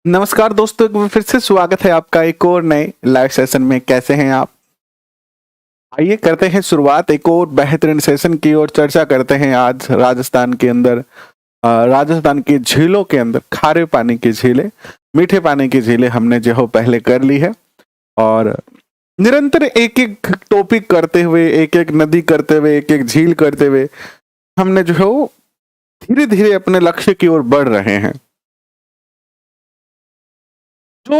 नमस्कार दोस्तों, एक बार फिर से स्वागत है आपका एक और नए लाइव सेशन में। कैसे हैं आप? आइए करते हैं शुरुआत एक और बेहतरीन सेशन की और चर्चा करते हैं आज राजस्थान के अंदर, राजस्थान की झीलों के अंदर खारे पानी की झीलें, मीठे पानी की झीलें हमने जो है पहले कर ली है और निरंतर एक एक टॉपिक करते हुए, एक एक नदी करते हुए, एक एक झील करते हुए हमने जो है वो धीरे धीरे अपने लक्ष्य की ओर बढ़ रहे हैं। जो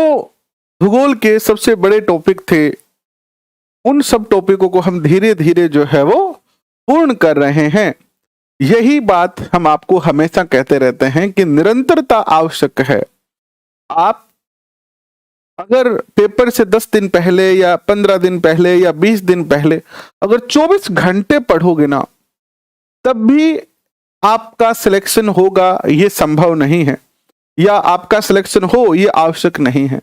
भूगोल के सबसे बड़े टॉपिक थे, उन सब टॉपिकों को हम धीरे धीरे जो है वो पूर्ण कर रहे हैं। यही बात हम आपको हमेशा कहते रहते हैं कि निरंतरता आवश्यक है। आप अगर पेपर से 10 दिन पहले या 15 दिन पहले या 20 दिन पहले अगर 24 घंटे पढ़ोगे ना, तब भी आपका सिलेक्शन होगा ये संभव नहीं है, या आपका सिलेक्शन हो ये आवश्यक नहीं है।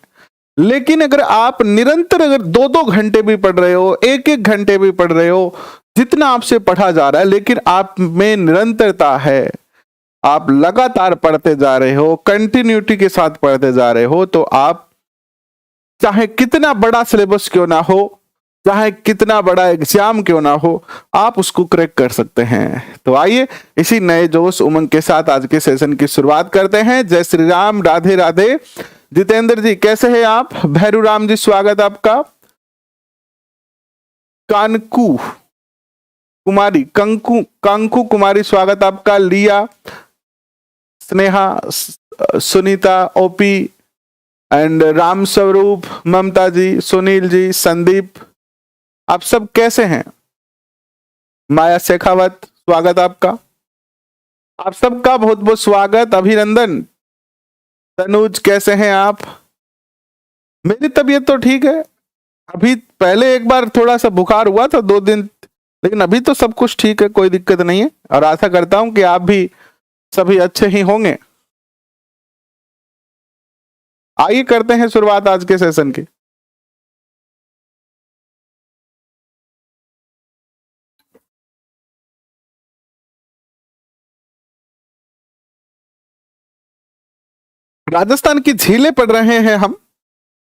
लेकिन अगर आप निरंतर अगर 2-2 घंटे भी पढ़ रहे हो, 1-1 घंटे भी पढ़ रहे हो, जितना आपसे पढ़ा जा रहा है, लेकिन आप में निरंतरता है, आप लगातार पढ़ते जा रहे हो, कंटिन्यूटी के साथ पढ़ते जा रहे हो, तो आप चाहे कितना बड़ा सिलेबस क्यों ना हो, चाहे कितना बड़ा एग्जाम क्यों ना हो, आप उसको क्रैक कर सकते हैं। तो आइए इसी नए जोश उमंग के साथ आज के सेशन की शुरुआत करते हैं। जय श्री राम, राधे राधे। जितेंद्र जी कैसे हैं आप? भैरू राम जी स्वागत आपका। कांकू कुमारी स्वागत आपका। लिया, स्नेहा, सुनीता, ओपी एंड राम स्वरूप, ममता जी, सुनील जी, संदीप, आप सब कैसे हैं? माया शेखावत स्वागत आपका। आप सबका बहुत बहुत स्वागत, अभिनंदन। तनुज कैसे हैं आप? मेरी तबीयत तो ठीक है। अभी पहले एक बार थोड़ा सा बुखार हुआ था 2 दिन, लेकिन अभी तो सब कुछ ठीक है, कोई दिक्कत नहीं है और आशा करता हूं कि आप भी सभी अच्छे ही होंगे। आइए करते हैं शुरुआत आज के सेशन की। राजस्थान की झीलें पढ़ रहे हैं हम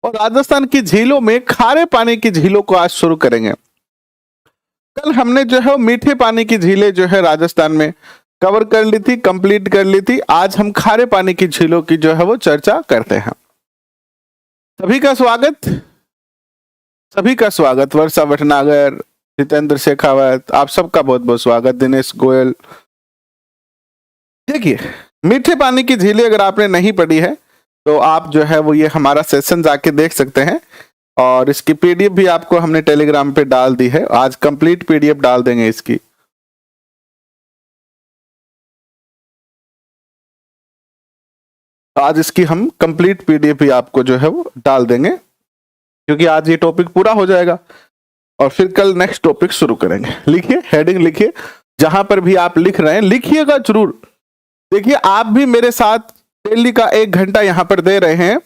और राजस्थान की झीलों में खारे पानी की झीलों को आज शुरू करेंगे। कल हमने जो है मीठे पानी की झीलें जो है राजस्थान में कवर कर ली थी, कंप्लीट कर ली थी। आज हम खारे पानी की झीलों की जो है वो चर्चा करते हैं। सभी का स्वागत, सभी का स्वागत। वर्षा भटनागर, जितेंद्र शेखावत, आप सबका बहुत बहुत स्वागत। दिनेश गोयल। देखिए, मीठे पानी की झीलें अगर आपने नहीं पढ़ी है तो आप जो है वो ये हमारा सेशन जाके देख सकते हैं और इसकी पीडीएफ भी आपको हमने टेलीग्राम पे डाल दी है। आज कंप्लीट पीडीएफ डाल देंगे इसकी। आज इसकी हम कंप्लीट पीडीएफ भी आपको जो है वो डाल देंगे, क्योंकि आज ये टॉपिक पूरा हो जाएगा और फिर कल नेक्स्ट टॉपिक शुरू करेंगे। लिखिए, हेडिंग लिखिए, जहां पर भी आप लिख रहे हैं लिखिएगा जरूर। देखिए, आप भी मेरे साथ डेली का 1 घंटा यहां पर दे रहे हैं,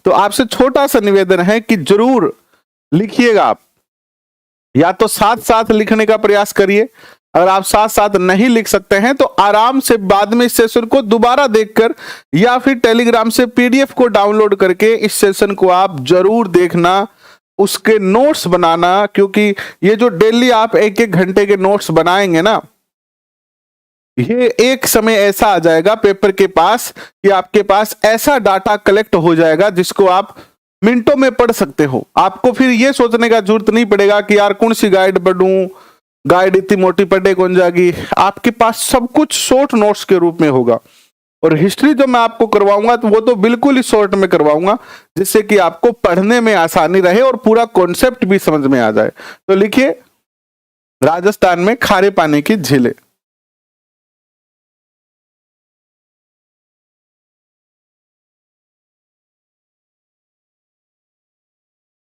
तो आपसे छोटा सा निवेदन है कि जरूर लिखिएगा। आप या तो साथ साथ लिखने का प्रयास करिए, अगर आप साथ साथ नहीं लिख सकते हैं तो आराम से बाद में इस सेशन को दोबारा देखकर या फिर टेलीग्राम से पीडीएफ को डाउनलोड करके इस सेशन को आप जरूर देखना, उसके नोट्स बनाना, क्योंकि ये जो डेली आप 1-1 घंटे के नोट्स बनाएंगे ना, ये एक समय ऐसा आ जाएगा पेपर के पास कि आपके पास ऐसा डाटा कलेक्ट हो जाएगा जिसको आप मिनटों में पढ़ सकते हो। आपको फिर ये सोचने का जरूरत नहीं पड़ेगा कि यार कौन सी गाइड पढ़ूं, गाइड इतनी मोटी पढ़े कौन जाएगी। आपके पास सब कुछ शॉर्ट नोट्स के रूप में होगा और हिस्ट्री जो मैं आपको करवाऊंगा तो वो तो बिल्कुल ही शॉर्ट में करवाऊंगा, जिससे कि आपको पढ़ने में आसानी रहे और पूरा कॉन्सेप्ट भी समझ में आ जाए। तो लिखिए, राजस्थान में खारे पानी की झीलें।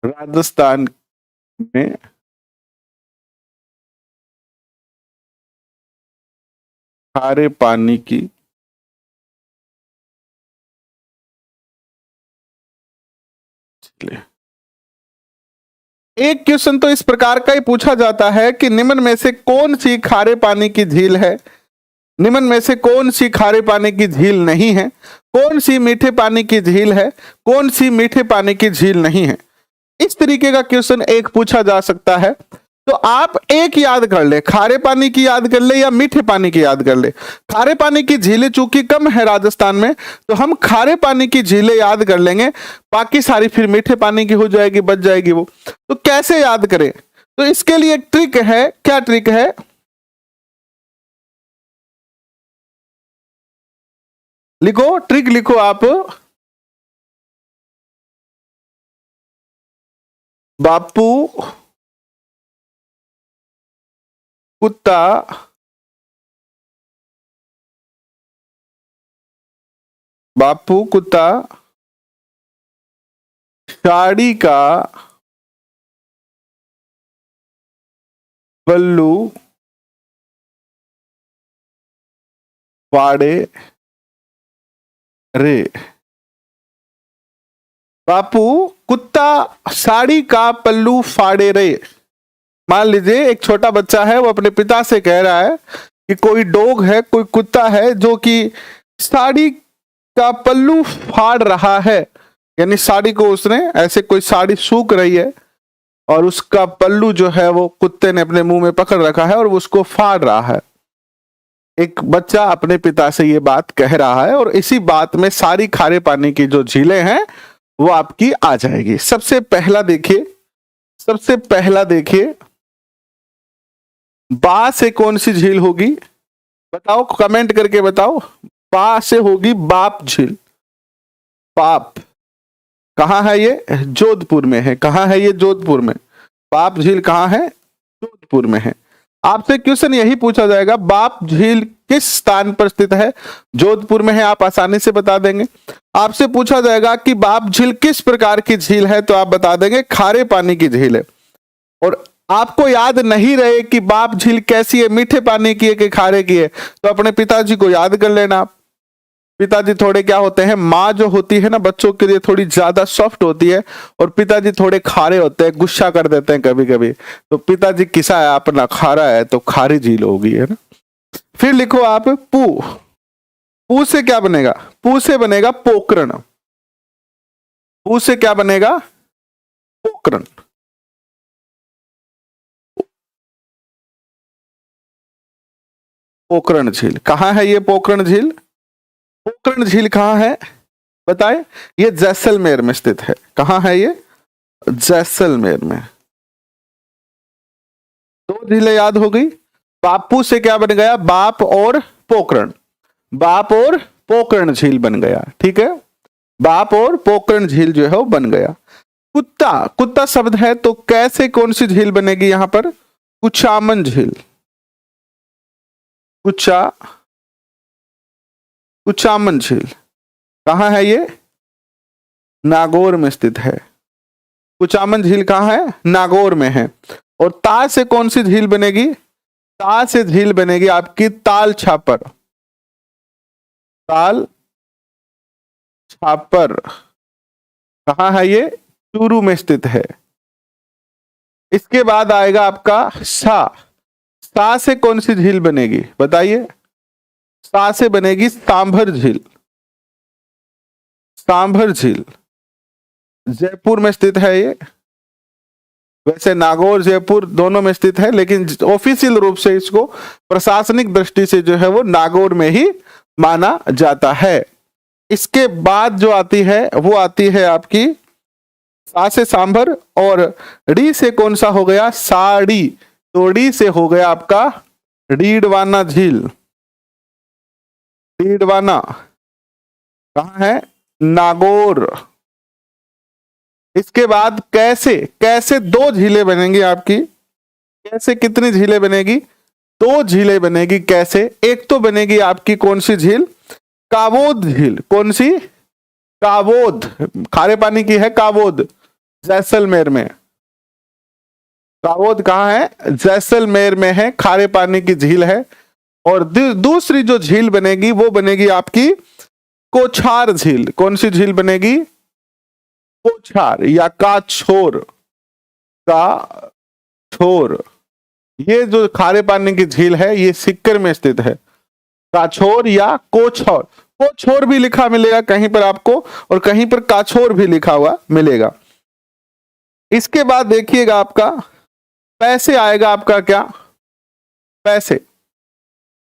राजस्थान में खारे पानी की झीलें। एक क्वेश्चन तो इस प्रकार का ही पूछा जाता है कि निम्न में से कौन सी खारे पानी की झील है, निम्न में से कौन सी खारे पानी की झील नहीं है। कौन सी मीठे पानी की झील है, कौन सी मीठे पानी की झील नहीं है। इस तरीके का क्वेश्चन एक पूछा जा सकता है। तो आप एक याद कर ले, खारे पानी की याद कर ले या मीठे पानी की याद कर ले। खारे पानी की झीलें चूंकि कम है राजस्थान में, तो हम खारे पानी की झीलें याद कर लेंगे, बाकी सारी फिर मीठे पानी की हो जाएगी, बच जाएगी वो। तो कैसे याद करें, तो इसके लिए एक ट्रिक है। क्या ट्रिक है, लिखो, ट्रिक लिखो आप। बापू कुत्ता बापू कुत्ता साड़ी का पल्लू फाड़े रे। बापू कुत्ता साड़ी का पल्लू फाड़े रे। मान लीजिए एक छोटा बच्चा है, वो अपने पिता से कह रहा है कि कोई डॉग है, कोई कुत्ता है जो कि साड़ी का पल्लू फाड़ रहा है। यानी साड़ी को उसने ऐसे, कोई साड़ी सूख रही है और उसका पल्लू जो है वो कुत्ते ने अपने मुंह में पकड़ रखा है और उसको फाड़ रहा है। एक बच्चा अपने पिता से ये बात कह रहा है और इसी बात में सारी खारे पानी की जो झीलें हैं वो आपकी आ जाएगी। सबसे पहला देखिए, बा से कौन सी झील होगी, बताओ, कमेंट करके बताओ। बा से होगी बाप झील। बाप कहाँ है, ये जोधपुर में है। कहाँ है ये, जोधपुर में। बाप झील कहाँ है, जोधपुर में है। आपसे क्वेश्चन यही पूछा जाएगा, बाप झील किस स्थान पर स्थित है, जोधपुर में है, आप आसानी से बता देंगे। आपसे पूछा जाएगा कि बाप झील किस प्रकार की झील है, तो आप बता देंगे खारे पानी की झील है। और आपको याद नहीं रहे कि बाप झील कैसी है, मीठे पानी की है कि खारे की है, तो अपने पिताजी को याद कर लेना आप। पिताजी थोड़े क्या होते हैं, माँ जो होती है ना बच्चों के लिए थोड़ी ज्यादा सॉफ्ट होती है और पिताजी थोड़े खारे होते हैं, गुस्सा कर देते हैं कभी कभी। तो पिताजी किसा है, अपना खारा है, तो खारी झील होगी, है ना। फिर लिखो आप पू। पू से क्या बनेगा, पू से बनेगा पोकरण। पू से क्या बनेगा, पोकरण। पोकरण झील कहाँ है, ये पोकरण झील। पोकरण झील कहाँ है बताएं, ये जैसलमेर में स्थित है। कहाँ है ये, जैसलमेर में। दो झीलें याद हो गई। बापू से क्या बन गया, बाप और पोकरण। बाप और पोकरण झील बन गया, ठीक है। बाप और पोकरण झील जो है वो बन गया। कुत्ता, कुत्ता शब्द है तो कैसे कौन सी झील बनेगी यहां पर, कुचामन झील। कुचामन झील कहाँ है, ये नागौर में स्थित है। कुचामन झील कहाँ है, नागौर में है। और ता से कौन सी झील बनेगी, ता से झील बनेगी आपकी ताल छापर। ताल छापर कहाँ है, ये चूरू में स्थित है। इसके बाद आएगा आपका सा। सा से कौन सी झील बनेगी बताइए, सा से बनेगी सांभर झील। सांभर झील जयपुर में स्थित है ये। वैसे नागौर जयपुर दोनों में स्थित है, लेकिन ऑफिशियल रूप से इसको प्रशासनिक दृष्टि से जो है वो नागौर में ही माना जाता है। इसके बाद जो आती है वो आती है आपकी सा से सांभर, और डी से कौन सा हो गया, साड़ी। तो डी से हो गया आपका डीडवाना झील। डीडवाना कहाँ है, नागौर। इसके बाद कैसे, कैसे दो झीलें बनेंगी आपकी। कैसे कितनी झीलें बनेगी, दो झीलें बनेगी कैसे। एक तो बनेगी आपकी कौन सी झील, कावोद झील। कौन सी, कावोद, खारे पानी की है कावोद, जैसलमेर में। कावोद कहाँ है, जैसलमेर में है, खारे पानी की झील है। और दूसरी जो झील बनेगी वो बनेगी आपकी कोछार झील। कौन सी झील बनेगी, कोछार या काछोर। काछोर, ये जो खारे पानी की झील है ये सिक्कर में स्थित है। काछोर या कोछौर। कोछोर भी लिखा मिलेगा कहीं पर आपको, और कहीं पर काछोर भी लिखा हुआ मिलेगा। इसके बाद देखिएगा आपका पैसे आएगा आपका क्या, पैसे।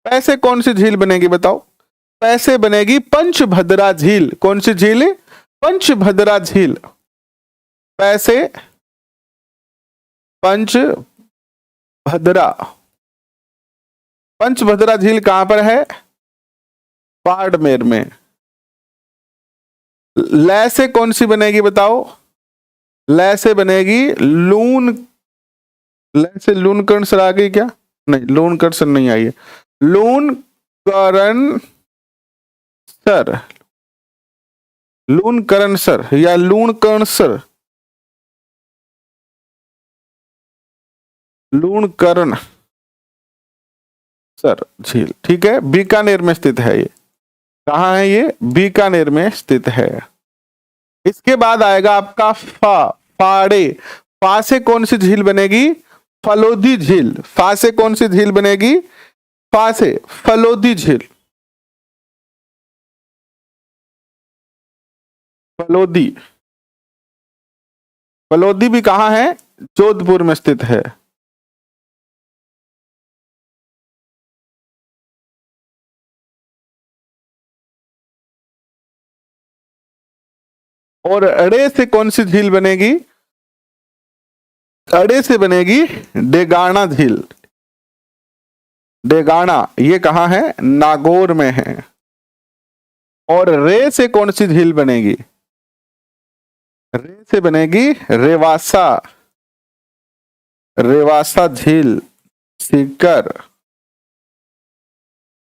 पैसे कौन सी झील बनेगी बताओ? पैसे बनेगी पंचभद्रा झील। कौन सी झील? पंचभद्रा झील। पैसे पंचभद्रा। पंचभद्रा झील कहां पर है? बाड़मेर में। लै से कौन सी बनेगी बताओ? लै से बनेगी लून। लै से लूनकरण सर आ गई क्या? नहीं, लूनकरण सर नहीं आई है। लूनकरण सर, लूनकरण सर या लूणकर्ण सर, लूणकरण सर झील, ठीक है, बीकानेर में स्थित है। ये कहाँ है? ये बीकानेर में स्थित है। इसके बाद आएगा आपका फाड़े। फा से कौन सी झील बनेगी? फलोदी झील। फा से कौन सी झील बनेगी? फा से फलोदी झील। फलोदी। फलोदी भी कहां है? जोधपुर में स्थित है। और अड़े से कौन सी झील बनेगी? अड़े से बनेगी डेगाना झील। डेगाना ये कहां है? नागौर में है। और रे से कौन सी झील बनेगी? रे से बनेगी रेवासा। रेवासा झील, सीकर।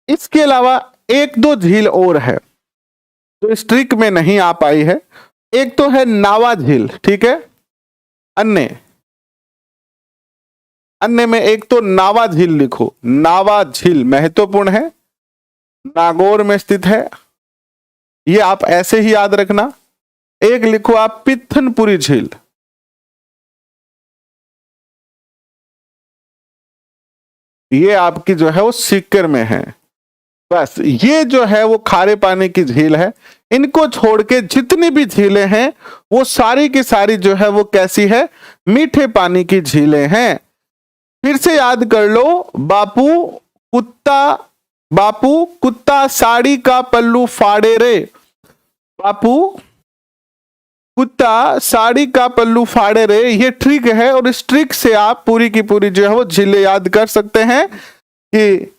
इसके अलावा एक दो झील और है जो स्ट्रिक में नहीं आ पाई है। एक तो है नावा झील, ठीक है। अन्य में एक तो नावा झील लिखो। नावा झील महत्वपूर्ण है, नागौर में स्थित है। ये आप ऐसे ही याद रखना। एक लिखो आप पिथनपुरी झील। ये आपकी जो है वो सीकर में है। बस ये जो है वो खारे पानी की झील है। इनको छोड़ के जितनी भी झीलें हैं वो सारी की सारी जो है वो कैसी है? मीठे पानी की झीलें हैं। फिर से याद कर लो। बापू कुत्ता साड़ी का पल्लू फाड़े रे। बापू कुत्ता साड़ी का पल्लू फाड़े रे, ये ट्रिक है। और इस ट्रिक से आप पूरी की पूरी जो है वो झीलें याद कर सकते हैं कि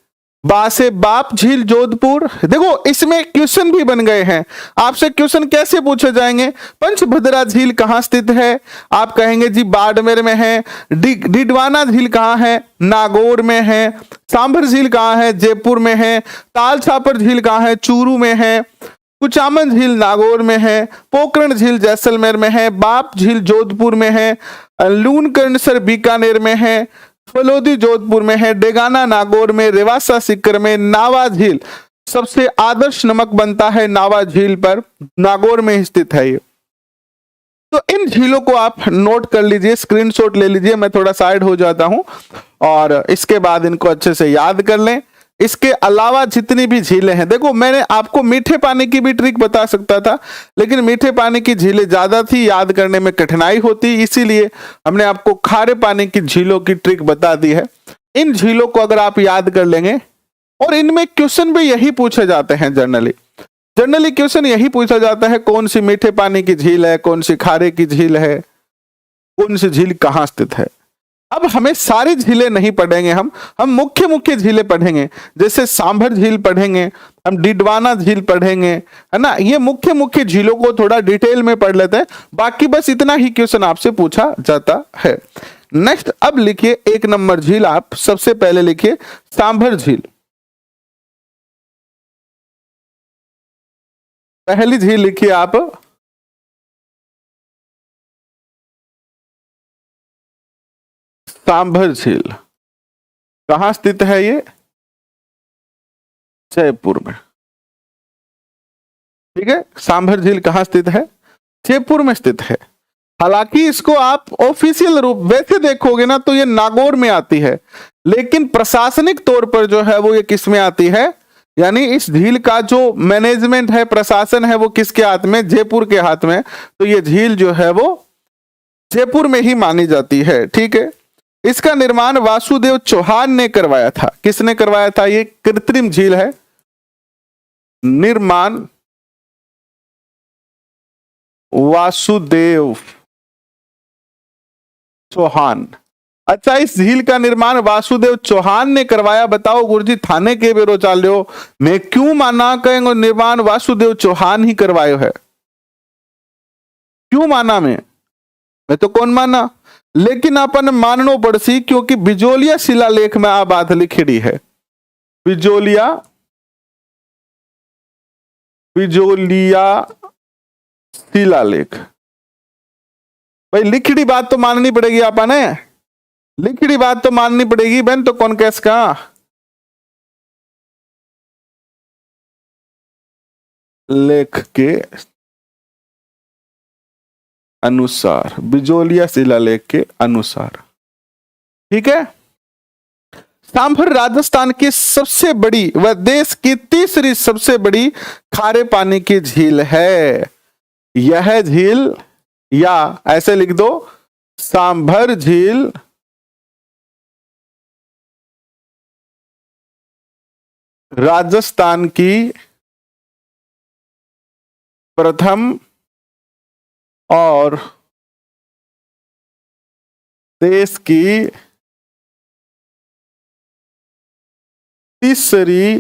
बा से बाप झील जोधपुर। देखो इसमें क्वेश्चन भी बन गए हैं। आपसे क्वेश्चन कैसे पूछे जाएंगे? पंचभद्रा झील कहां स्थित है? आप कहेंगे जी बाड़मेर में है। डिडवाना झील कहां है? नागौर में है। सांभर झील कहां है? जयपुर में है। ताल छापर झील कहां है? चूरू में है। कुचामन झील नागौर में है। पोखरण झील जैसलमेर में है। बाप झील जोधपुर में है। लूनकरणसर बीकानेर में है। फलोदी जोधपुर में है। डेगाना नागौर में। रेवासा सीकर में। नावा झील सबसे आदर्श नमक बनता है नावा झील पर, नागौर में स्थित है ये। तो इन झीलों को आप नोट कर लीजिए, स्क्रीनशॉट ले लीजिए। मैं थोड़ा साइड हो जाता हूं और इसके बाद इनको अच्छे से याद कर लें। इसके अलावा जितनी भी झीलें हैं, देखो मैंने आपको मीठे पानी की भी ट्रिक बता सकता था, लेकिन मीठे पानी की झीलें ज्यादा थी, याद करने में कठिनाई होती, इसीलिए हमने आपको खारे पानी की झीलों की ट्रिक बता दी है। इन झीलों को अगर आप याद कर लेंगे, और इनमें क्वेश्चन भी यही पूछे जाते हैं। जनरली क्वेश्चन यही पूछा जाता है, कौन सी मीठे पानी की झील है, कौन सी खारे की झील है, कौन सी झील कहां स्थित है। अब हमें सारी झीलें नहीं पढ़ेंगे, हम मुख्य मुख्य झीलें पढ़ेंगे। जैसे सांभर झील पढ़ेंगे, हम डिडवाना झील पढ़ेंगे, है ना। ये मुख्य मुख्य झीलों को थोड़ा डिटेल में पढ़ लेते हैं। बाकी बस इतना ही क्वेश्चन आपसे पूछा जाता है। नेक्स्ट अब लिखिए 1 नंबर झील। आप सबसे पहले लिखिए सांभर झील। पहली झील लिखिए आप सांभर झील। कहां स्थित है ये? जयपुर में, ठीक है। सांभर झील कहां स्थित है? जयपुर में स्थित है। हालांकि इसको आप ऑफिशियल रूप वैसे देखोगे ना तो ये नागौर में आती है, लेकिन प्रशासनिक तौर पर जो है वो ये किस में आती है? यानी इस झील का जो मैनेजमेंट है, प्रशासन है, वो किसके हाथ में? जयपुर के हाथ में। तो ये झील जो है वो जयपुर में ही मानी जाती है। ठीक है, इसका निर्माण वासुदेव चौहान ने करवाया था। किसने करवाया था? ये कृत्रिम झील है, निर्माण वासुदेव चौहान। अच्छा, इस झील का निर्माण वासुदेव चौहान ने करवाया। बताओ गुरुजी, थाने के बेरो चाल्यो मैं क्यों माना कहेंगे निर्माण वासुदेव चौहान ही करवायो है? क्यों माना मैं तो कौन माना, लेकिन अपन माननो पड़सी, क्योंकि बिजोलिया शिलालेख में आ बात लिखी है। बिजोलिया शिलालेख। भाई लिखड़ी बात तो माननी पड़ेगी, आपने लिखड़ी बात तो माननी पड़ेगी बहन, तो कौन कैस का लेख के अनुसार, बिजोलिया शिलालेख के अनुसार। ठीक है, सांभर राजस्थान की सबसे बड़ी व देश की तीसरी सबसे बड़ी खारे पानी की झील है। यह झील, या ऐसे लिख दो, सांभर झील राजस्थान की प्रथम और देश की तीसरी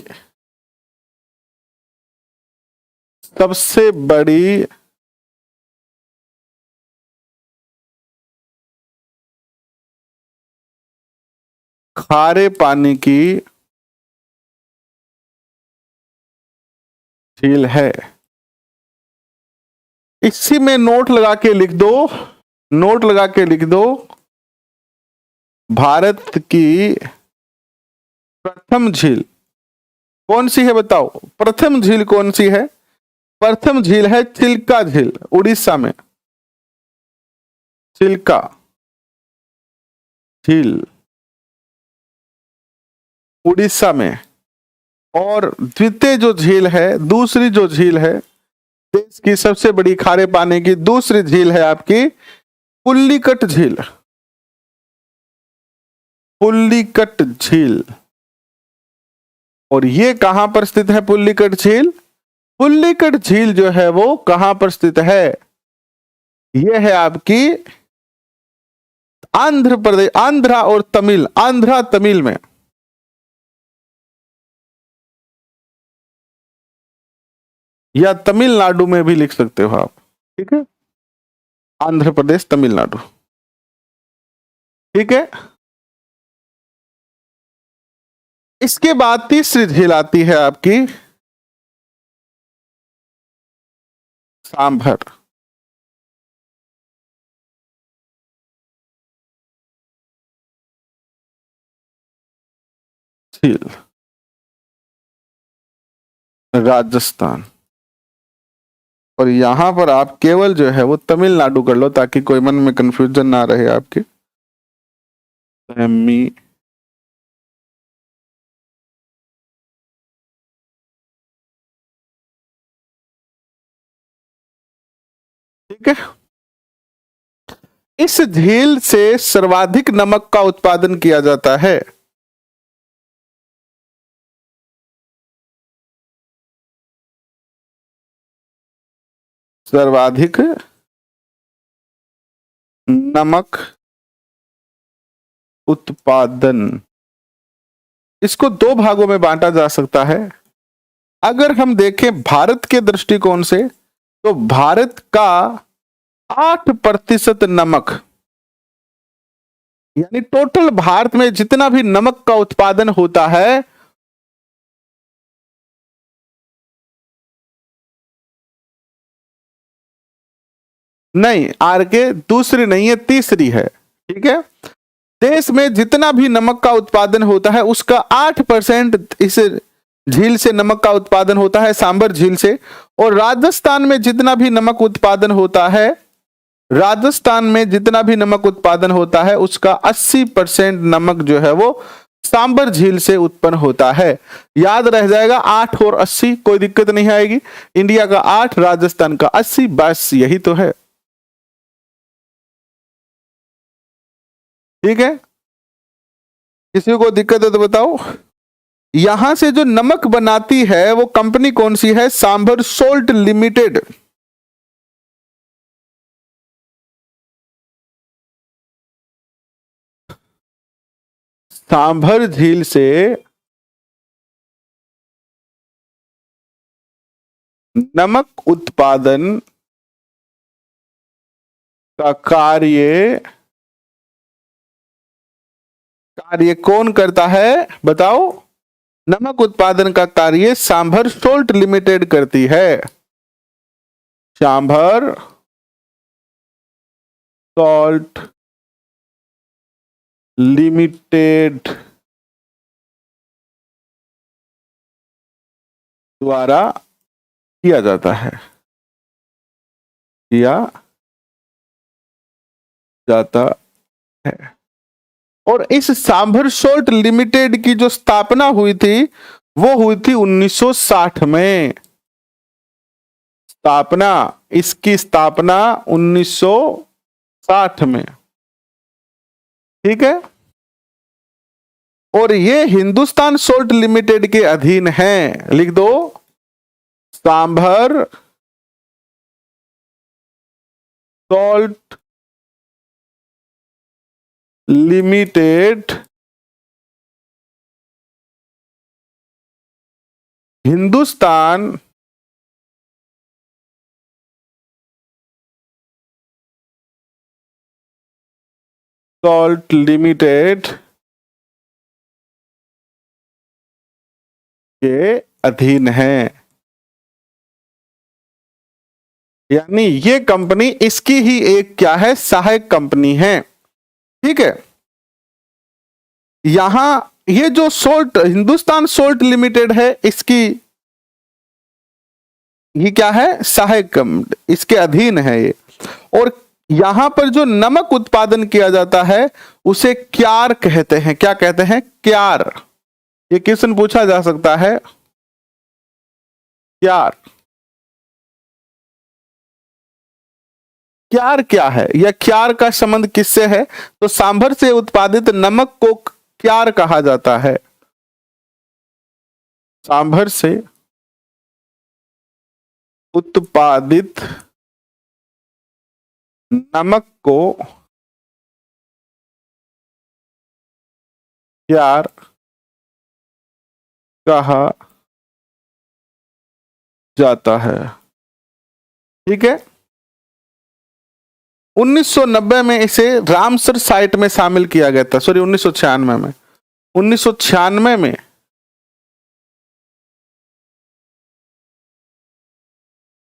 सबसे बड़ी खारे पानी की झील है। इसी में नोट लगा के लिख दो, नोट लगा के लिख दो, भारत की प्रथम झील कौन सी है? बताओ, प्रथम झील कौन सी है? प्रथम झील है चिल्का झील, उड़ीसा में। चिल्का झील उड़ीसा में। और द्वितीय जो झील है, दूसरी जो झील है, देश की सबसे बड़ी खारे पानी की दूसरी झील है आपकी पुल्लिकट झील। पुल्लिकट झील। और ये कहां पर स्थित है पुल्लिकट झील? पुल्लिकट झील जो है वो कहां पर स्थित है? ये है आपकी आंध्र प्रदेश, आंध्रा और तमिल, आंध्रा तमिल में। या तमिलनाडु में भी लिख सकते हो आप। ठीक है, आंध्र प्रदेश, तमिलनाडु। ठीक है, इसके बाद तीसरी झील आती है आपकी सांभर झील, राजस्थान। और यहां पर आप केवल जो है वो तमिलनाडु कर लो, ताकि कोई मन में कंफ्यूजन ना रहे आपके। ठीक है, इस झील से सर्वाधिक नमक का उत्पादन किया जाता है। सर्वाधिक नमक उत्पादन, इसको दो भागों में बांटा जा सकता है। अगर हम देखें भारत के दृष्टिकोण से, तो भारत का 8% नमक, यानी टोटल भारत में जितना भी नमक का उत्पादन होता है, नहीं आर के दूसरी नहीं है, तीसरी है। ठीक है, देश में जितना भी नमक का उत्पादन होता है उसका 8% इस झील से नमक का उत्पादन होता है, सांबर झील से। और राजस्थान में जितना भी नमक उत्पादन होता है, राजस्थान में जितना भी नमक उत्पादन होता है उसका 80% नमक जो है वो सांभर झील से उत्पन्न होता है। याद रह जाएगा 8 और 80, कोई दिक्कत नहीं आएगी। इंडिया का 8, राजस्थान का 80, बस यही तो है। ठीक है, किसी को दिक्कत है तो बताओ। यहां से जो नमक बनाती है वो कंपनी कौन सी है? Sambar salt limited. सांभर झील से नमक उत्पादन का कार्य कौन करता है बताओ? नमक उत्पादन का कार्य सांभर सोल्ट लिमिटेड करती है। सांभर सॉल्ट लिमिटेड द्वारा किया जाता है, किया जाता है। और इस सांभर सोल्ट लिमिटेड की जो स्थापना हुई थी वो हुई थी 1960 में। इसकी स्थापना 1960 में। ठीक है, और ये हिंदुस्तान सोल्ट लिमिटेड के अधीन है। लिख दो, sambar salt limited Hindustan salt limited के अधीन है। यानी ये कंपनी इसकी ही एक क्या है? सहायक कंपनी है। ठीक है, यहां ये जो सोल्ट हिंदुस्तान सोल्ट लिमिटेड है इसकी ये क्या है? सहायक कंपनी, इसके अधीन है ये। और यहां पर जो नमक उत्पादन किया जाता है उसे क्यार कहते हैं। क्या कहते हैं? क्यार। ये क्वेश्चन पूछा जा सकता है, क्यार। क्यार क्या है या क्यार का संबंध किससे है? तो सांभर से उत्पादित नमक को क्यार कहा जाता है। सांभर से उत्पादित नमक को क्यार कहा जाता है। ठीक है, 1990 में इसे रामसर साइट में शामिल किया गया था। सॉरी, 1996 में। 1996 में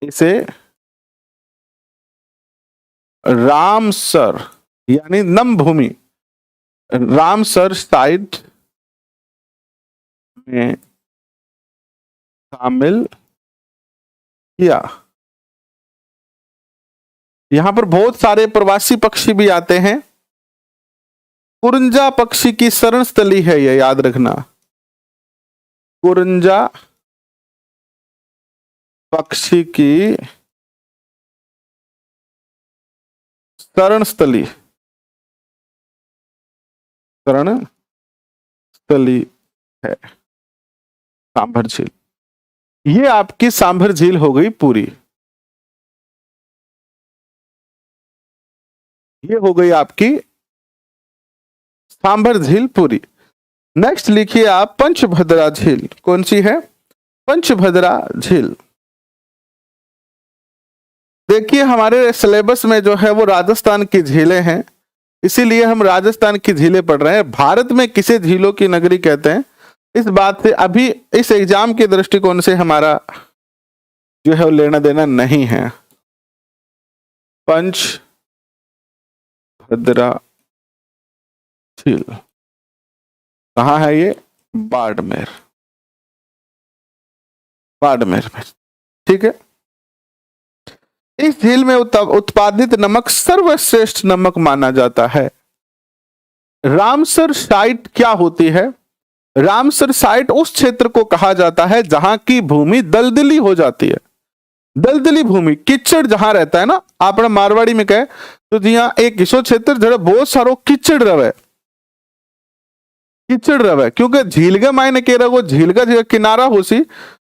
इसे रामसर यानी नमभूमि, रामसर साइट में शामिल किया। यहां पर बहुत सारे प्रवासी पक्षी भी आते हैं। कुरंजा पक्षी की शरण स्थली है, यह याद रखना। कुरंजा पक्षी की शरण स्थली है सांभर झील। ये आपकी सांभर झील हो गई पूरी। ये हो गई आपकी सांभर झील पूरी। नेक्स्ट लिखिए आप पंचभद्रा झील। कौन सी है? पंचभद्रा झील। देखिए हमारे सिलेबस में जो है वो राजस्थान की झीलें हैं, इसीलिए हम राजस्थान की झीलें पढ़ रहे हैं। भारत में किसे झीलों की नगरी कहते हैं, इस बात से अभी इस एग्जाम के दृष्टिकोण से हमारा जो है वो लेना देना नहीं है। पंचभद्रा झील कहाँ है? ये बाड़मेर, बाड़मेर में। ठीक है, इस झील में उत्पादित नमक सर्वश्रेष्ठ नमक माना जाता है। रामसर साइट क्या होती है? रामसर साइट उस क्षेत्र को कहा जाता है जहां की भूमि दलदली हो जाती है। दलदली भूमि, कीचड़ जहां रहता है ना, आप मारवाड़ी में कहे तो जी हाँ, एक ऐसो क्षेत्र जरा बहुत सारो कीचड़ रहे, कीचड़ रहे, क्योंकि झील के मायने कह रहा, झील का किनारा होसी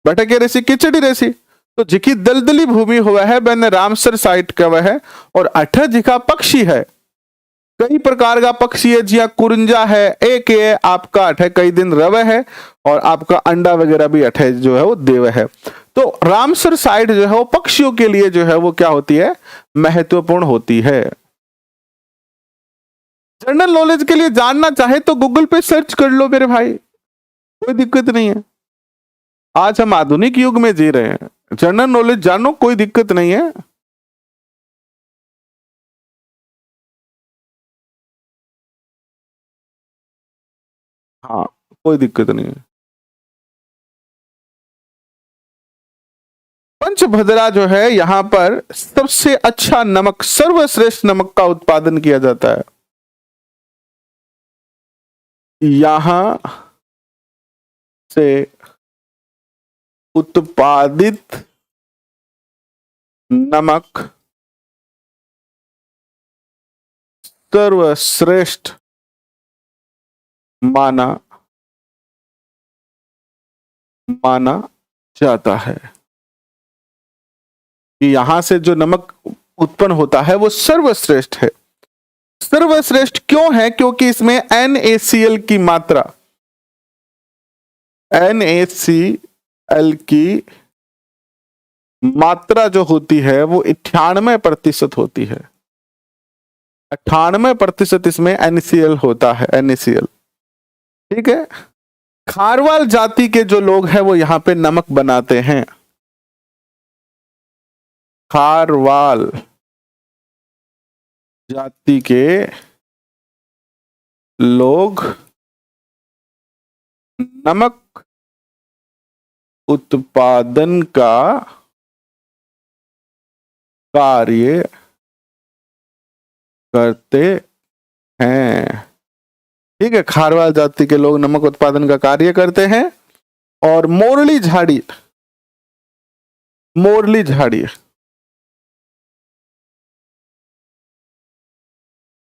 बटे के रेसी कीचड़ ही रेसी, तो जिकी दलदली भूमि हुआ है वह रामसर साइट का वह है। और अठ जिका पक्षी है, कई प्रकार का पक्षी है, जिया कुरंजा है, एक है आपका अठे कई दिन रवे है, और आपका अंडा वगैरह भी अठे जो है वो देव है। तो रामसर साइट जो है वो पक्षियों के लिए जो है वो क्या होती है, महत्वपूर्ण होती है। जनरल नॉलेज के लिए जानना चाहे तो गूगल पे सर्च कर लो मेरे भाई, कोई दिक्कत नहीं है। आज हम आधुनिक युग में जी रहे हैं, जनरल नॉलेज जानो, कोई दिक्कत नहीं है। हाँ, कोई दिक्कत नहीं है। पंचभद्रा जो है यहां पर सबसे अच्छा नमक, सर्वश्रेष्ठ नमक का उत्पादन किया जाता है। यहां से उत्पादित नमक सर्वश्रेष्ठ माना माना जाता है, कि यहां से जो नमक उत्पन्न होता है वो सर्वश्रेष्ठ है। सर्वश्रेष्ठ क्यों है? क्योंकि इसमें NaCl की मात्रा, NaCl की मात्रा जो होती है वो 98% होती है। 98% इसमें NaCl होता है, NaCl। ठीक है। खारवाल जाति के जो लोग हैं वो यहां पे नमक बनाते हैं। खारवाल जाति के लोग नमक उत्पादन का कार्य करते हैं। ठीक है, खारवाल जाति के लोग नमक उत्पादन का कार्य करते हैं। और मोरली झाड़ी, मोरली झाड़ी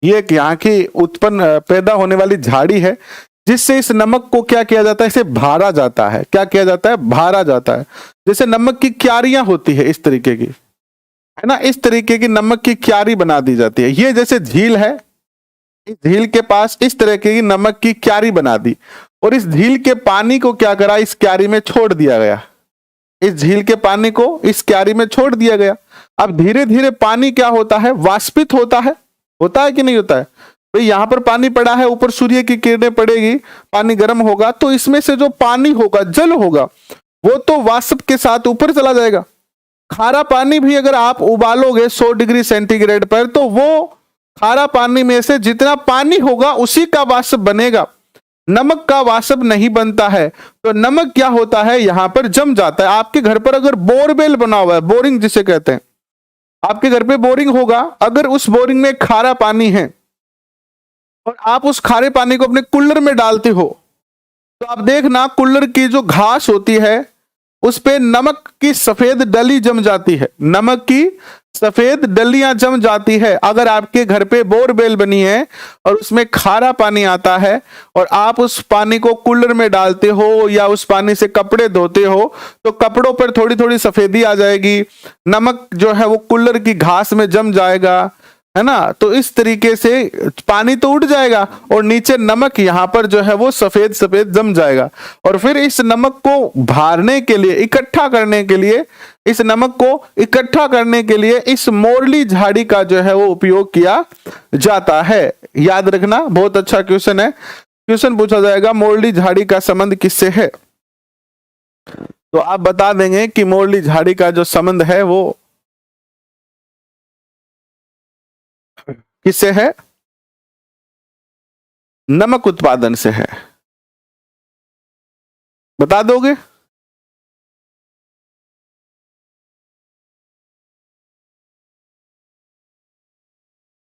ये एक यहाँ की उत्पन्न पैदा होने वाली झाड़ी है, जिससे इस नमक को क्या किया जाता है, इसे भारा जाता है। क्या किया जाता है? भारा जाता है। जैसे नमक की क्यारियां होती है इस तरीके की, है ना, इस तरीके की नमक की क्यारी बना दी जाती है। ये जैसे झील है, इस झील के पास इस तरह की नमक की क्यारी बना दी, और इस झील के पानी को क्या करा, इस क्यारी में छोड़ दिया गया। इस झील के पानी को इस क्यारी में छोड़ दिया गया। अब धीरे धीरे पानी क्या होता है, वाष्पित होता है कि नहीं होता है? भाई यहां पर पानी पड़ा है, ऊपर सूर्य की किरणें पड़ेगी, पानी गर्म होगा, तो इसमें से जो पानी होगा, जल होगा, वो तो वाष्प के साथ ऊपर चला जाएगा। खारा पानी भी अगर आप उबालोगे 100 डिग्री सेंटीग्रेड पर, तो वो खारा पानी में से जितना पानी होगा उसी का वाष्प बनेगा, नमक का वाष्प नहीं बनता है। तो नमक क्या होता है, यहां पर जम जाता है। आपके घर पर अगर बोरवेल बना हुआ है, बोरिंग जिसे कहते हैं, आपके घर पे बोरिंग होगा, अगर उस बोरिंग में खारा पानी है और आप उस खारे पानी को अपने कुल्लर में डालते हो, तो आप देखना कुल्लर की जो घास होती है उस पे नमक की सफेद डली जम जाती है, नमक की सफेद डलियां जम जाती है। अगर आपके घर पे बोरवेल बनी है और उसमें खारा पानी आता है और आप उस पानी को कूलर में डालते हो या उस पानी से कपड़े धोते हो, तो कपड़ों पर थोड़ी थोड़ी सफेदी आ जाएगी, नमक जो है वो कूलर की घास में जम जाएगा, है ना। तो इस तरीके से पानी तो उड़ जाएगा और नीचे नमक यहां पर जो है वो सफेद सफेद जम जाएगा। और फिर इस नमक को भारने के लिए, इकट्ठा करने के लिए, इस नमक को इकट्ठा करने के लिए इस मोरली झाड़ी का जो है वो उपयोग किया जाता है। याद रखना, बहुत अच्छा क्वेश्चन है। क्वेश्चन पूछा जाएगा मोरली झाड़ी का संबंध किससे है, तो आप बता देंगे कि मोरली झाड़ी का जो संबंध है वो किससे है? नमक उत्पादन से है। बता दोगे?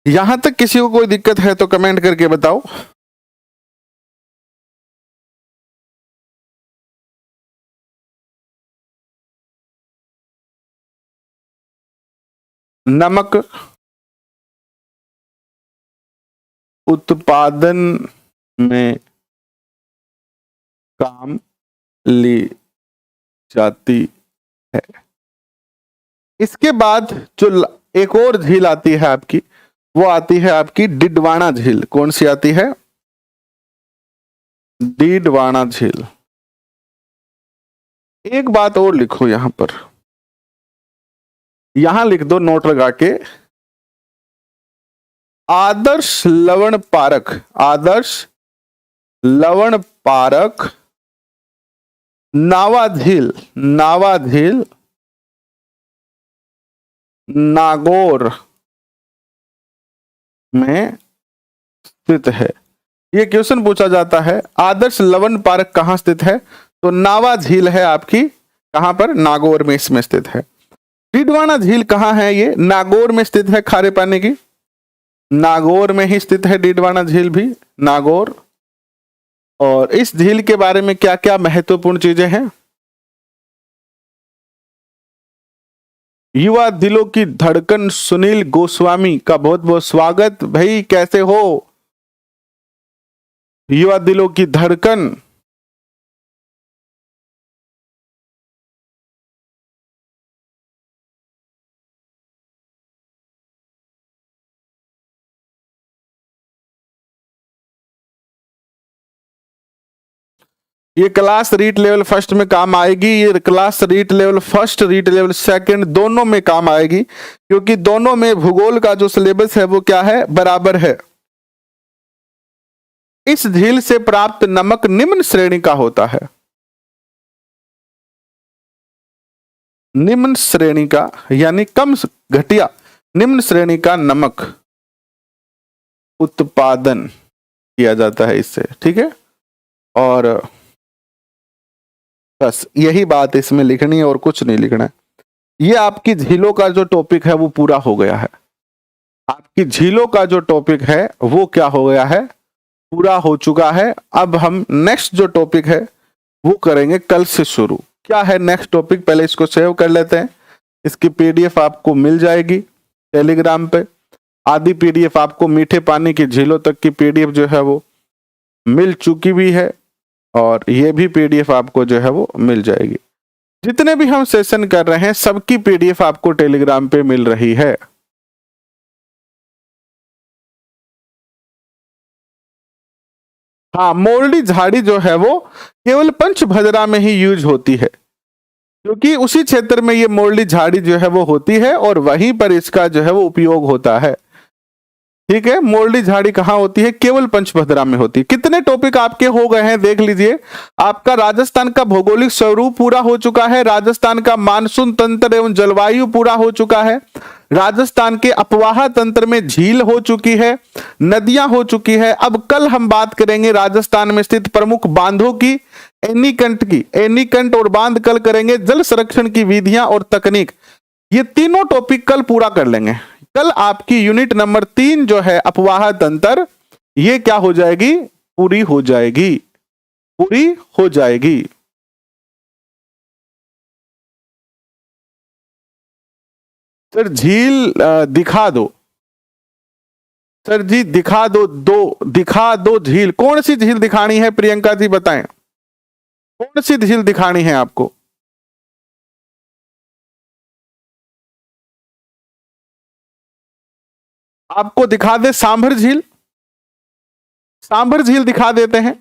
यहां तक किसी को कोई दिक्कत है तो कमेंट करके बताओ। नमक उत्पादन में काम ली जाती है। इसके बाद जो एक और झील आती है आपकी, वो आती है आपकी डिडवाना झील। कौन सी आती है? डिडवाना झील। एक बात और लिखो यहां पर, यहां लिख दो नोट लगा के, आदर्श लवण पारक, आदर्श लवण पारक नावा झील, नावा झील नागौर में स्थित है। ये क्वेश्चन पूछा जाता है, आदर्श लवण पार्क कहां स्थित है? तो नावा झील है आपकी, कहां पर? नागौर में इसमें स्थित है। डिडवाना झील कहां है? ये नागौर में स्थित है, खारे पानी की नागौर में ही स्थित है डिडवाना झील भी, नागौर। और इस झील के बारे में क्या क्या महत्वपूर्ण चीजें हैं? युवा दिलों की धड़कन सुनील गोस्वामी का बहुत बहुत स्वागत। भाई कैसे हो? युवा दिलों की धड़कन, ये क्लास रीट लेवल फर्स्ट में काम आएगी। ये class REET level first, REET level second दोनों में काम आएगी, क्योंकि दोनों में भूगोल का जो सिलेबस है वो क्या है? बराबर है। इस झील से प्राप्त नमक निम्न श्रेणी का होता है, निम्न श्रेणी का यानी कम घटिया, निम्न श्रेणी का नमक उत्पादन किया जाता है इससे, ठीक है। और बस यही बात इसमें लिखनी है और कुछ नहीं लिखना है। ये आपकी झीलों का जो टॉपिक है वो पूरा हो गया है। आपकी झीलों का जो टॉपिक है वो क्या हो गया है? पूरा हो चुका है। अब हम नेक्स्ट जो टॉपिक है वो करेंगे कल से शुरू। क्या है नेक्स्ट टॉपिक? पहले इसको सेव कर लेते हैं। इसकी पीडीएफ आपको मिल जाएगी टेलीग्राम पे। आधी पीडीएफ आपको मीठे पानी की झीलों तक की पीडीएफ जो है वो मिल चुकी भी है, और ये भी पीडीएफ आपको जो है वो मिल जाएगी। जितने भी हम सेशन कर रहे हैं सबकी पीडीएफ आपको टेलीग्राम पे मिल रही है। हाँ, मोरली झाड़ी जो है वो केवल पंचभद्रा में ही यूज होती है, क्योंकि उसी क्षेत्र में ये मोरली झाड़ी जो है वो होती है और वहीं पर इसका जो है वो उपयोग होता है। ठीक है, मोरली झाड़ी कहाँ होती है? केवल पंचभद्रा में होती है। कितने टॉपिक आपके हो गए हैं देख लीजिए। आपका राजस्थान का भौगोलिक स्वरूप पूरा हो चुका है, राजस्थान का मानसून तंत्र एवं जलवायु पूरा हो चुका है, राजस्थान के अपवाह तंत्र में झील हो चुकी है, नदियां हो चुकी है। अब कल हम बात करेंगे राजस्थान में स्थित प्रमुख बांधों की, एनीकंठ की, एनीकंठ और बांध कल करेंगे, जल संरक्षण की विधियां और तकनीक। ये तीनों टॉपिक कल पूरा कर लेंगे। कल आपकी यूनिट नंबर 3 जो है अपवाह तंत्र, ये क्या हो जाएगी? पूरी हो जाएगी, पूरी हो जाएगी। सर झील दिखा दो, सर जी दिखा दो, दिखा दो झील। कौन सी झील दिखानी है प्रियंका जी बताएं, कौन सी झील दिखानी है आपको? आपको दिखा दे सांभर झील, सांभर झील दिखा देते हैं।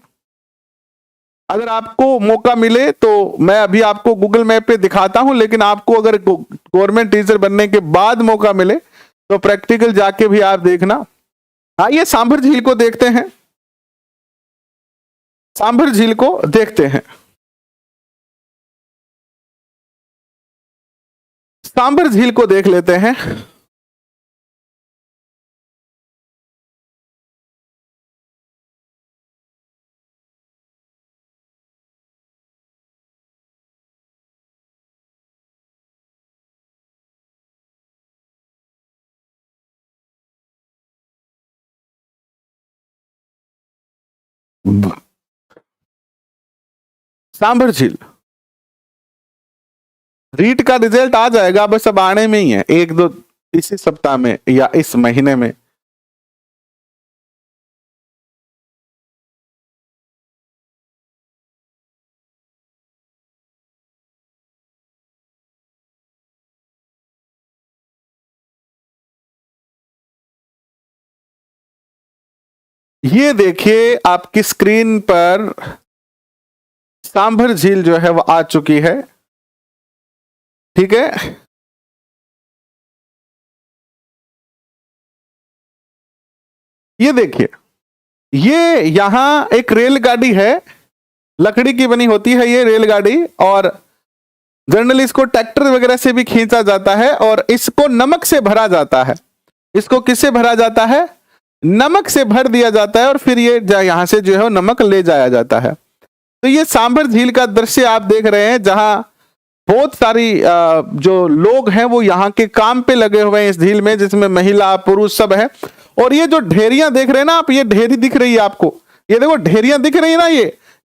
अगर आपको मौका मिले तो मैं अभी आपको गूगल मैप पे दिखाता हूं, लेकिन आपको अगर गवर्नमेंट टीचर बनने के बाद मौका मिले तो प्रैक्टिकल जाके भी आप देखना। आइए सांभर झील को देखते हैं, सांभर झील को देखते हैं। सांभर झील को देख लेते हैं। सांभर झील रीट का रिजल्ट आ जाएगा, बस अब आने में ही है, 1 2 इसी सप्ताह में या इस महीने में। ये देखिए आपकी स्क्रीन पर सांभर झील जो है वो आ चुकी है, ठीक है। ये देखिए, ये यहां एक रेलगाड़ी है, लकड़ी की बनी होती है ये रेलगाड़ी, और जनरली इसको ट्रैक्टर वगैरह से भी खींचा जाता है, और इसको नमक से भरा जाता है। इसको किससे भरा जाता है? नमक से भर दिया जाता है, और फिर ये यहां से जो है नमक ले जाया जाता है। तो ये सांभर झील का दृश्य आप देख रहे हैं, जहां बहुत सारी जो लोग हैं वो यहाँ के काम पे लगे हुए हैं इस झील में, जिसमें महिला पुरुष सब है। और ये जो ढेरियां देख रहे हैं ना आप, ये ढेरी दिख रही है आपको, ये देखो ढेरियां दिख रही है ना,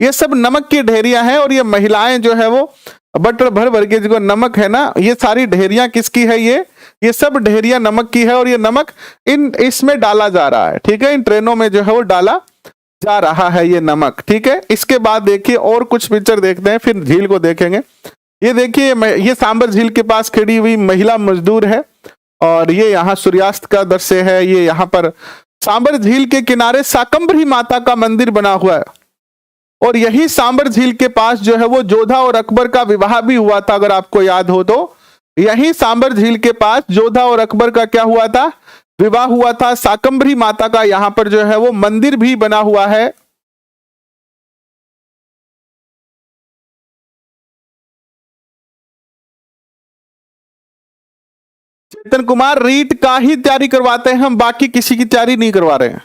ये सब नमक की ढेरियां हैं। और ये महिलाएं जो है वो बटर भर भर के जो नमक है ना, ये सारी ढेरियां किसकी है? ये सब ढेरियां नमक की है, और ये नमक इसमें डाला जा रहा है, ठीक है। इन ट्रेनों में जो है वो डाला जा रहा है ये नमक, ठीक है। इसके बाद देखिए और कुछ पिक्चर देखते हैं, फिर झील को देखेंगे। ये देखिए, ये सांभर झील के पास खड़ी हुई महिला मजदूर है, और ये यहाँ सूर्यास्त का दृश्य है। ये यहाँ पर सांभर झील के किनारे शाकंभरी माता का मंदिर बना हुआ है, और यही सांभर झील के पास जो है वो जोधा और अकबर का विवाह भी हुआ था, अगर आपको याद हो तो। यही सांभर झील के पास जोधा और अकबर का क्या हुआ था? विवाह हुआ था। शाकंभरी माता का यहाँ पर जो है वो मंदिर भी बना हुआ है। चेतन कुमार, रीट का ही तैयारी करवाते हैं हम, बाकी किसी की तैयारी नहीं करवा रहे हैं।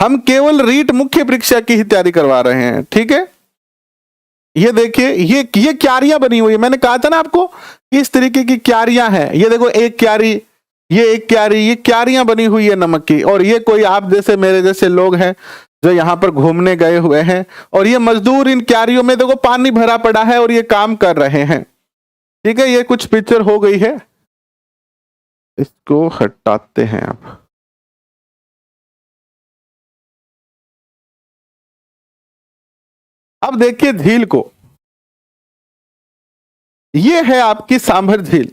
हम केवल रीट मुख्य परीक्षा की ही तैयारी करवा रहे हैं, ठीक है। ये देखिए, ये क्यारियां बनी हुई है, मैंने कहा था ना आपको किस तरीके की क्यारियां हैं। ये देखो एक क्यारी, ये एक क्यारी, ये क्यारियां बनी हुई है नमक की। और ये कोई आप जैसे मेरे जैसे लोग हैं जो यहाँ पर घूमने गए हुए हैं, और ये मजदूर इन क्यारियों में देखो पानी भरा पड़ा है और ये काम कर रहे हैं, ठीक है। ये कुछ पिक्चर हो गई है, इसको हटाते हैं आप। अब देखिए झील को, ये है आपकी सांभर झील।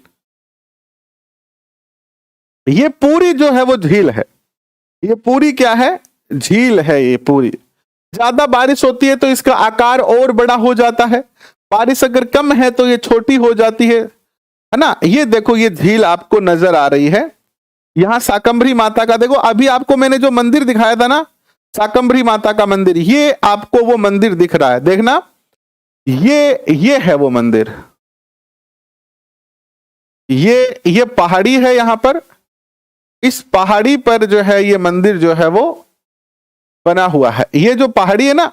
ये पूरी जो है वो झील है, ये पूरी क्या है? झील है ये पूरी। ज्यादा बारिश होती है तो इसका आकार और बड़ा हो जाता है, बारिश अगर कम है तो ये छोटी हो जाती है ना। ये देखो, ये झील आपको नजर आ रही है। यहां शाकंभरी माता का देखो, अभी आपको मैंने जो मंदिर दिखाया था ना, शाकंभरी माता का मंदिर, ये आपको वो मंदिर दिख रहा है, देखना, ये है वो मंदिर। ये पहाड़ी है, यहां पर इस पहाड़ी पर जो है ये मंदिर जो है वो बना हुआ है। ये जो पहाड़ी है ना,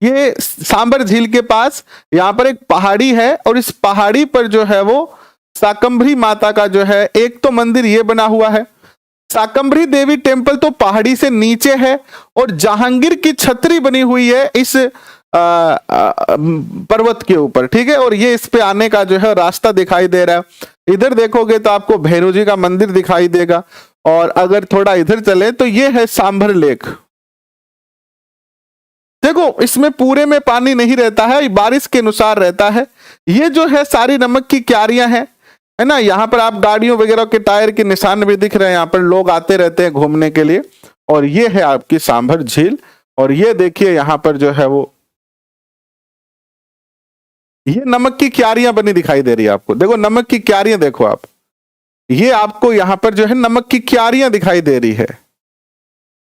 ये सांभर झील के पास यहां पर एक पहाड़ी है, और इस पहाड़ी पर जो है वो शाकंभरी माता का जो है एक तो मंदिर ये बना हुआ है। शाकंभरी देवी टेम्पल तो पहाड़ी से नीचे है, और जहांगीर की छतरी बनी हुई है इस पर्वत के ऊपर, ठीक है। और ये इस पे आने का जो है रास्ता दिखाई दे रहा है। इधर देखोगे तो आपको भैरव जी का मंदिर दिखाई देगा, और अगर थोड़ा इधर चले तो ये है सांभर लेक। देखो, इसमें पूरे में पानी नहीं रहता है, बारिश के अनुसार रहता है। ये जो है सारी नमक की क्यारियां हैं, है ना। यहाँ पर आप गाड़ियों वगैरह के टायर के निशान भी दिख रहे हैं, यहाँ पर लोग आते रहते हैं घूमने के लिए। और ये है आपकी सांभर झील, और ये देखिए यहाँ पर जो है वो ये नमक की क्यारियां बनी दिखाई दे रही है आपको। देखो नमक की क्यारियां देखो आप, ये आपको यहां पर जो है नमक की क्यारियां दिखाई दे रही है।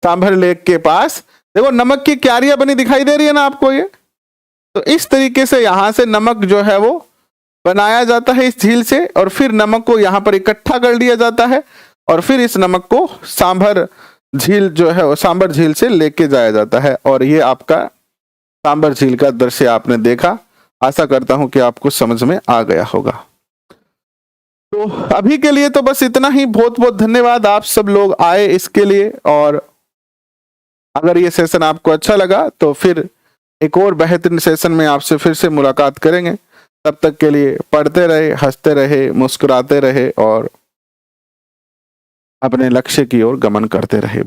सांभर लेक के पास देखो नमक की क्यारियां बनी दिखाई दे रही है ना आपको ये। तो इस तरीके से यहां से नमक जो है वो बनाया जाता है इस झील से, और फिर नमक को यहां पर इकट्ठा कर लिया जाता है, और फिर इस नमक को सांभर झील जो है सांभर झील से लेके जाया जाता है। और ये आपका सांभर झील का दृश्य आपने देखा, आशा करता हूं कि आपको समझ में आ गया होगा। तो अभी के लिए तो बस इतना ही। बहुत बहुत धन्यवाद आप सब लोग आए इसके लिए, और अगर ये सेशन आपको अच्छा लगा तो फिर एक और बेहतरीन सेशन में आपसे फिर से मुलाकात करेंगे। तब तक के लिए पढ़ते रहे, हंसते रहे, मुस्कुराते रहे, और अपने लक्ष्य की ओर गमन करते रहे।